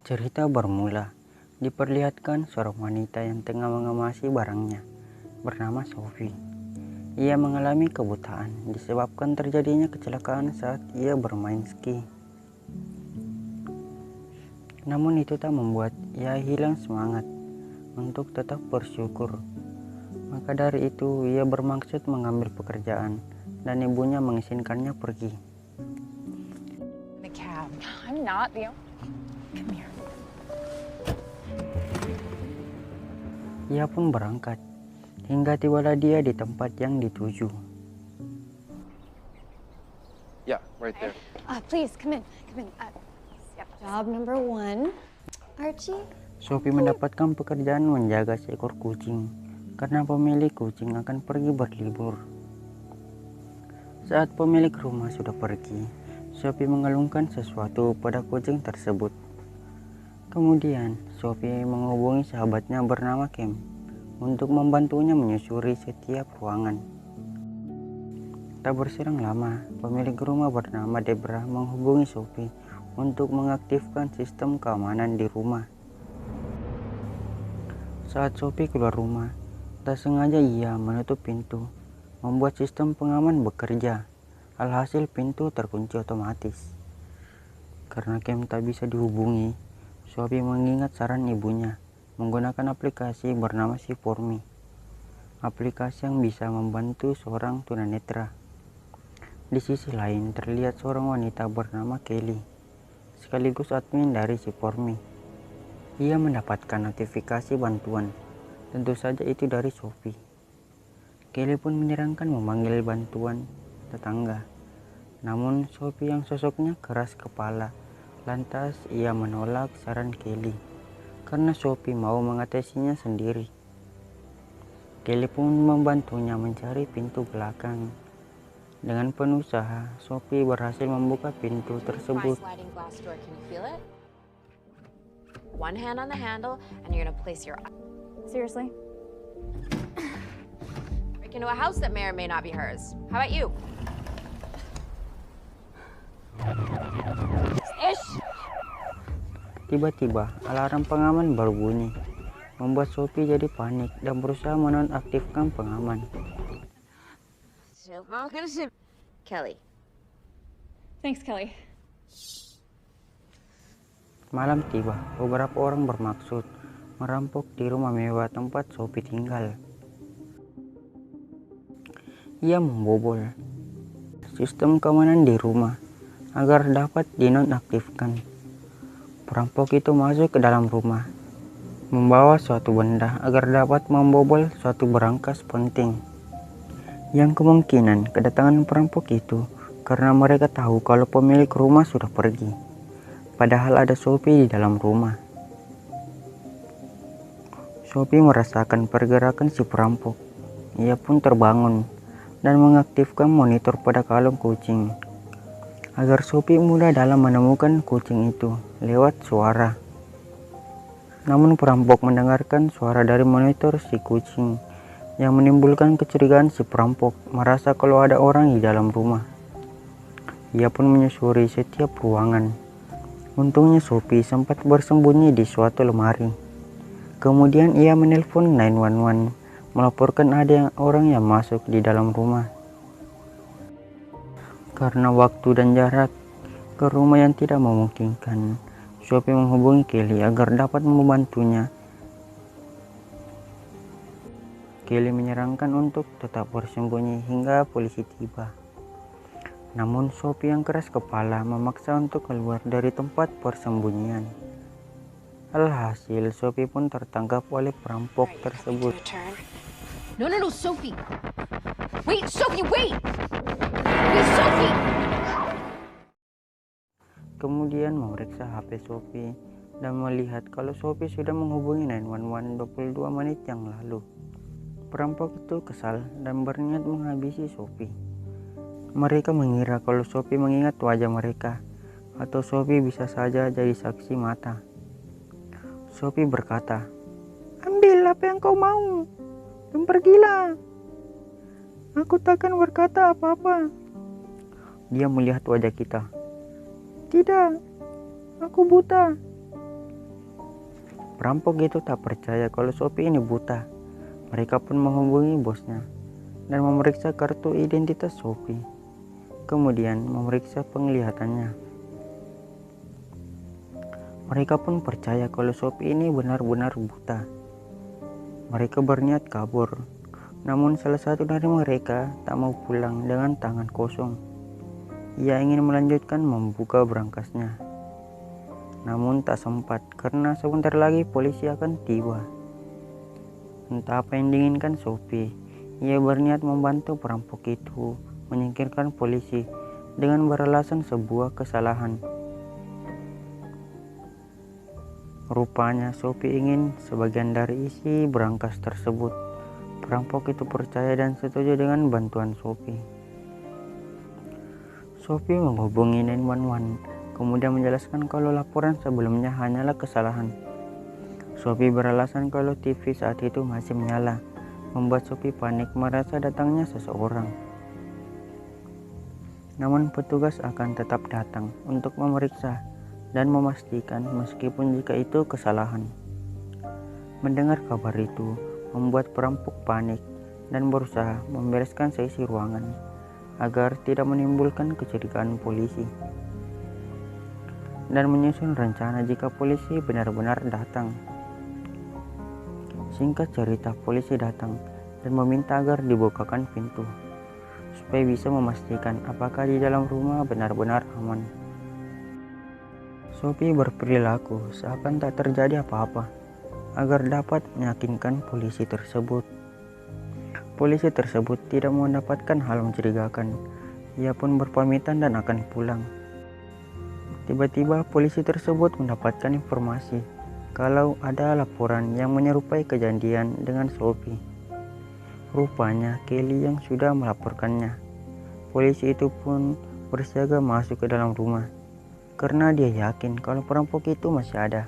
Cerita bermula, diperlihatkan seorang wanita yang tengah mengemasi barangnya, bernama Sophie. Ia mengalami kebutaan disebabkan terjadinya kecelakaan saat ia bermain ski. Namun itu tak membuat ia hilang semangat untuk tetap bersyukur. Maka dari itu ia bermaksud mengambil pekerjaan dan ibunya mengizinkannya pergi. The cab. I'm not the. Come here. Ia pun berangkat, hingga tibalah dia di tempat yang dituju. Yeah, right there. Please come in. Come in. Yep. Job number 1. Archie. Sophie mendapatkan pekerjaan menjaga seekor kucing, karena pemilik kucing akan pergi berlibur. Saat pemilik rumah sudah pergi, Sophie mengalungkan sesuatu pada kucing tersebut. Kemudian, Sophie menghubungi sahabatnya bernama Cam untuk membantunya menyusuri setiap ruangan. Tak berselang lama, pemilik rumah bernama Debra menghubungi Sophie untuk mengaktifkan sistem keamanan di rumah. Saat Sophie keluar rumah, tak sengaja ia menutup pintu, membuat sistem pengaman bekerja. Alhasil pintu terkunci otomatis. Karena Cam tak bisa dihubungi, Sophie mengingat saran ibunya menggunakan aplikasi bernama See4Me. Aplikasi yang bisa membantu seorang tunanetra. Di sisi lain terlihat seorang wanita bernama Kelly, sekaligus admin dari See4Me. Ia mendapatkan notifikasi bantuan, tentu saja itu dari Sophie. Kelly pun menyarankan memanggil bantuan tetangga. Namun Sophie yang sosoknya keras kepala, lantas ia menolak saran Kelly karena Sophie mau mengatasinya sendiri. Kelly pun membantunya mencari pintu belakang. Dengan penuh usaha, Sophie berhasil membuka pintu tersebut. Sliding glass door. Can you feel it? One hand on the handle, and you're gonna place your Seriously? break into a house that may or may not be hers. How about you? Ish. Tiba-tiba alarm pengaman berbunyi, membuat Sophie jadi panik dan berusaha menonaktifkan pengaman. Kelly. Thanks, Kelly. Malam tiba, beberapa orang bermaksud merampok di rumah mewah tempat Sophie tinggal. Ia membobol sistem keamanan di rumah agar dapat dinonaktifkan. Perampok itu masuk ke dalam rumah, membawa suatu benda agar dapat membobol suatu berangkas penting. Yang kemungkinan kedatangan perampok itu karena mereka tahu kalau pemilik rumah sudah pergi, padahal ada Sophie di dalam rumah. Sophie merasakan pergerakan si perampok. Ia pun terbangun dan mengaktifkan monitor pada kalung kucing agar Sophie mudah dalam menemukan kucing itu lewat suara. Namun perampok mendengarkan suara dari monitor si kucing yang menimbulkan kecurigaan si perampok merasa kalau ada orang di dalam rumah. Ia pun menyusuri setiap ruangan. Untungnya Sophie sempat bersembunyi di suatu lemari. Kemudian ia menelpon 911 melaporkan ada orang yang masuk di dalam rumah. Karena waktu dan jarak ke rumah yang tidak memungkinkan, Sophie menghubungi Kelly agar dapat membantunya. Kelly menyarankan untuk tetap bersembunyi hingga polisi tiba. Namun Sophie yang keras kepala memaksa untuk keluar dari tempat persembunyian. Alhasil Sophie pun tertangkap oleh perampok tersebut. No, Sophie. Wait, Sophie, wait. Wait, Sophie. Kemudian memeriksa HP Sophie dan melihat kalau Sophie sudah menghubungi 911 22 menit yang lalu. Perampok itu kesal dan berniat menghabisi Sophie. Mereka mengira kalau Sophie mengingat wajah mereka, atau Sophie bisa saja jadi saksi mata. Sophie berkata, "Ambil apa yang kau mau dan pergilah. Aku takkan berkata apa-apa." Dia melihat wajah kita. "Tidak, aku buta. Perampok itu tak percaya kalau Sophie ini buta. Mereka pun menghubungi bosnya dan memeriksa kartu identitas Sophie. Kemudian memeriksa penglihatannya. Mereka pun percaya kalau Sophie ini benar-benar buta. Mereka berniat kabur. Namun salah satu dari mereka tak mau pulang dengan tangan kosong. Ia ingin melanjutkan membuka berangkasnya. Namun tak sempat karena sebentar lagi polisi akan tiba. Entah apa yang diinginkan Sophie. Ia berniat membantu perampok itu menyingkirkan polisi dengan beralasan sebuah kesalahan. Rupanya Sophie ingin sebagian dari isi berangkas tersebut. Perampok itu percaya dan setuju dengan bantuan Sophie. Sophie menghubungi 911, kemudian menjelaskan kalau laporan sebelumnya hanyalah kesalahan. Sophie beralasan kalau TV saat itu masih menyala, membuat Sophie panik merasa datangnya seseorang. Namun petugas akan tetap datang untuk memeriksa dan memastikan meskipun jika itu kesalahan. Mendengar kabar itu membuat perampok panik dan berusaha membereskan seisi ruangan agar tidak menimbulkan kecurigaan polisi dan menyusun rencana jika polisi benar-benar datang. Singkat cerita, polisi datang dan meminta agar dibukakan pintu supaya bisa memastikan apakah di dalam rumah benar-benar aman. Sophie berperilaku seakan tak terjadi apa-apa agar dapat meyakinkan polisi tersebut. Polisi tersebut tidak mendapatkan hal mencurigakan. Ia pun berpamitan dan akan pulang. Tiba-tiba polisi tersebut mendapatkan informasi kalau ada laporan yang menyerupai kejadian dengan Sophie. Rupanya Kelly yang sudah melaporkannya. Polisi itu pun bersiaga masuk ke dalam rumah karena dia yakin kalau perampok itu masih ada.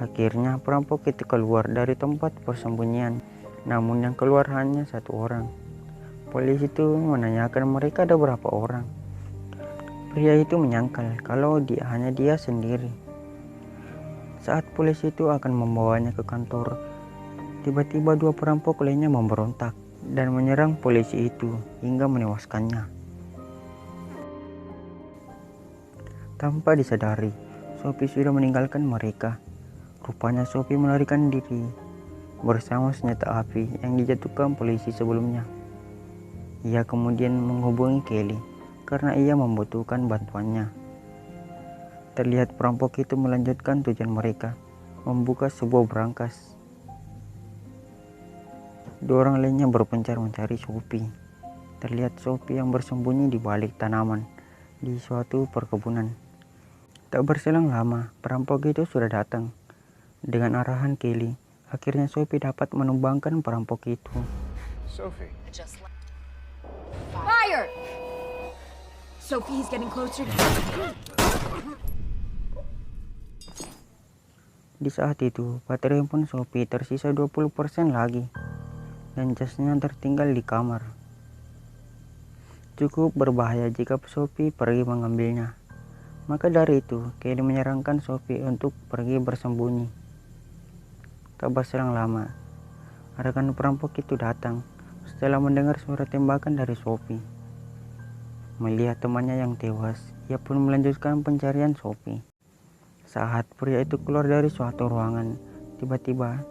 Akhirnya perampok itu keluar dari tempat persembunyian, namun yang keluar hanya satu orang. Polisi itu menanyakan mereka ada berapa orang. Pria itu menyangkal kalau hanya dia sendiri. Saat polisi itu akan membawanya ke kantor, tiba-tiba dua perampok lainnya memberontak dan menyerang polisi itu hingga menewaskannya. Tanpa disadari, Sophie sudah meninggalkan mereka. Rupanya Sophie melarikan diri bersama senjata api yang dijatuhkan polisi sebelumnya. Ia kemudian menghubungi Kelly karena ia membutuhkan bantuannya. Terlihat perampok itu melanjutkan tujuan mereka, membuka sebuah berangkas. Dua orang lainnya berpencar mencari Sophie. Terlihat Sophie yang bersembunyi di balik tanaman di suatu perkebunan. Tak berselang lama, perampok itu sudah datang. Dengan arahan Kelly, akhirnya Sophie dapat menumbangkan perampok itu. Sophie. Fire! Sophie's getting closer. Di saat itu, baterai handphone Sophie tersisa 20% lagi dan jasnya tertinggal di kamar. Cukup berbahaya jika Sophie pergi mengambilnya. Maka dari itu, Kelly menyarankan Sophie untuk pergi bersembunyi. Tak berselang lama, rekan perampok itu datang setelah mendengar suara tembakan dari Sophie. Melihat temannya yang tewas, ia pun melanjutkan pencarian Sophie. Saat pria itu keluar dari suatu ruangan, tiba-tiba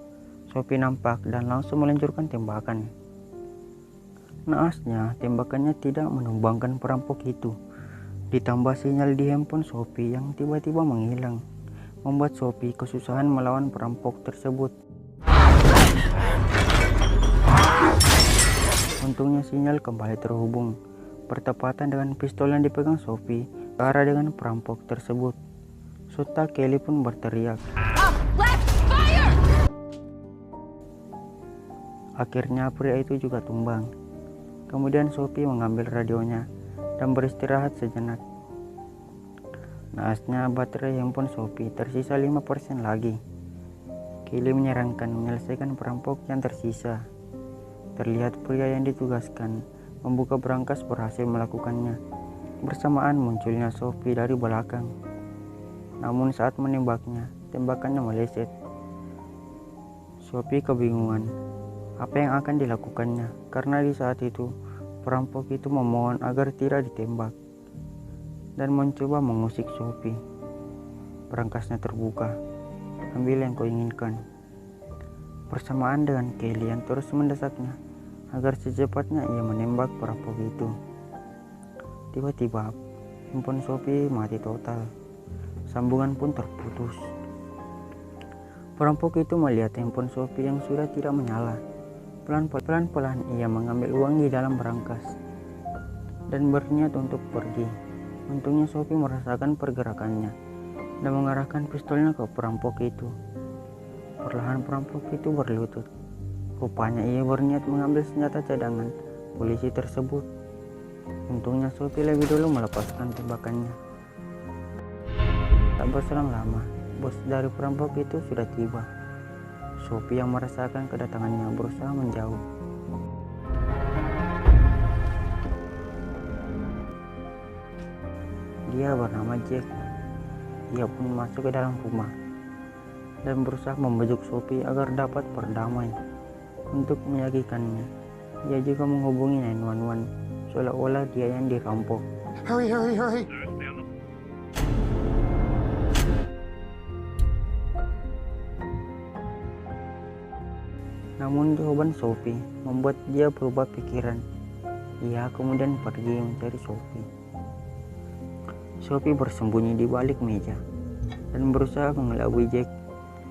Sophie nampak dan langsung meluncurkan tembakan. Naasnya, tembakannya tidak menumbangkan perampok itu. Ditambah sinyal di handphone Sophie yang tiba-tiba menghilang, membuat Sophie kesusahan melawan perampok tersebut. Untungnya sinyal kembali terhubung, bertepatan dengan pistol yang dipegang Sophie ke arah dengan perampok tersebut. Serta Kelly pun berteriak. Akhirnya pria itu juga tumbang. Kemudian Sophie mengambil radionya dan beristirahat sejenak. Naasnya baterai handphone Sophie tersisa 5% lagi. Kelly menyarankan menyelesaikan perampok yang tersisa. Terlihat pria yang ditugaskan membuka berangkas berhasil melakukannya. Bersamaan munculnya Sophie dari belakang. Namun saat menembaknya, tembakannya meleset Sophie kebingungan apa yang akan dilakukannya karena di saat itu perampok itu memohon agar tidak ditembak dan mencoba mengusik Sophie. Berangkasnya terbuka. Ambil yang kau inginkan. Bersamaan dengan Kelly yang terus mendesaknya agar secepatnya ia menembak perampok itu. Tiba-tiba handphone Sophie mati total. Sambungan pun terputus. Perampok itu melihat handphone Sophie yang sudah tidak menyala. Pelan-pelan ia mengambil uang di dalam berangkas dan berniat untuk pergi. Untungnya Sophie merasakan pergerakannya dan mengarahkan pistolnya ke perampok itu. Perlahan perampok itu berlutut. Rupanya ia berniat mengambil senjata cadangan polisi tersebut. Untungnya Sophie lebih dulu melepaskan tembakannya. Tak berselang lama, bos dari perampok itu sudah tiba. Sophie yang merasakan kedatangannya berusaha menjauh. Dia bernama Jack. Ia pun masuk ke dalam rumah dan berusaha membujuk Sophie agar dapat berdamai. Untuk meyakinkannya, ia juga menghubungi 911 seolah-olah dia yang dirampok. Hurry, hurry, hurry! Namun jawaban Sophie membuat dia berubah pikiran. Ia kemudian pergi mencari Sophie. Sophie bersembunyi di balik meja dan berusaha mengelabui Jack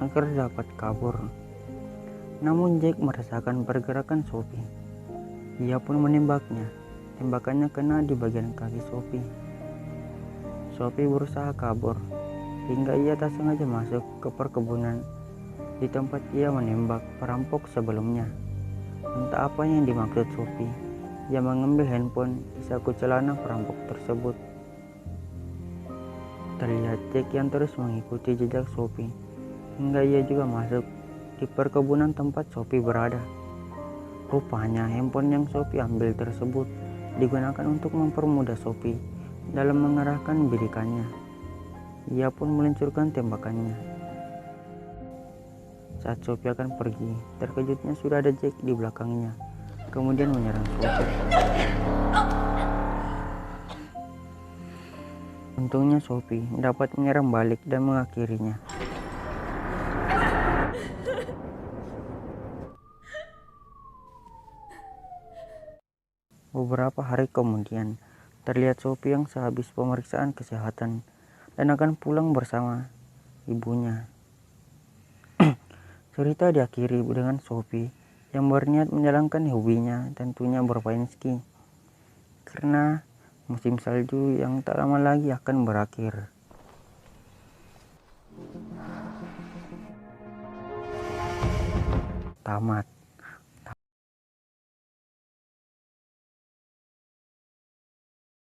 agar dapat kabur. Namun Jack merasakan pergerakan Sophie. Ia pun menembaknya. Tembakannya kena di bagian kaki Sophie. Sophie berusaha kabur hingga ia tak sengaja masuk ke perkebunan di tempat ia menembak perampok sebelumnya. Entah apa yang dimaksud Sophie, ia mengambil handphone di saku celana perampok tersebut. Terlihat Jack yang terus mengikuti jejak Sophie hingga ia juga masuk di perkebunan tempat Sophie berada. Rupanya handphone yang Sophie ambil tersebut digunakan untuk mempermudah Sophie dalam mengarahkan bidikannya. Ia pun meluncurkan tembakannya. Saat Sophie akan pergi, terkejutnya sudah ada Jack di belakangnya, kemudian menyerang Sophie. Untungnya Sophie dapat menyerang balik dan mengakhirinya. Beberapa hari kemudian, terlihat Sophie yang sehabis pemeriksaan kesehatan dan akan pulang bersama ibunya. Cerita diakhiri dengan Sophie yang berniat menjalankan hobinya, tentunya bermain ski, karena musim salju yang tak lama lagi akan berakhir. Tamat.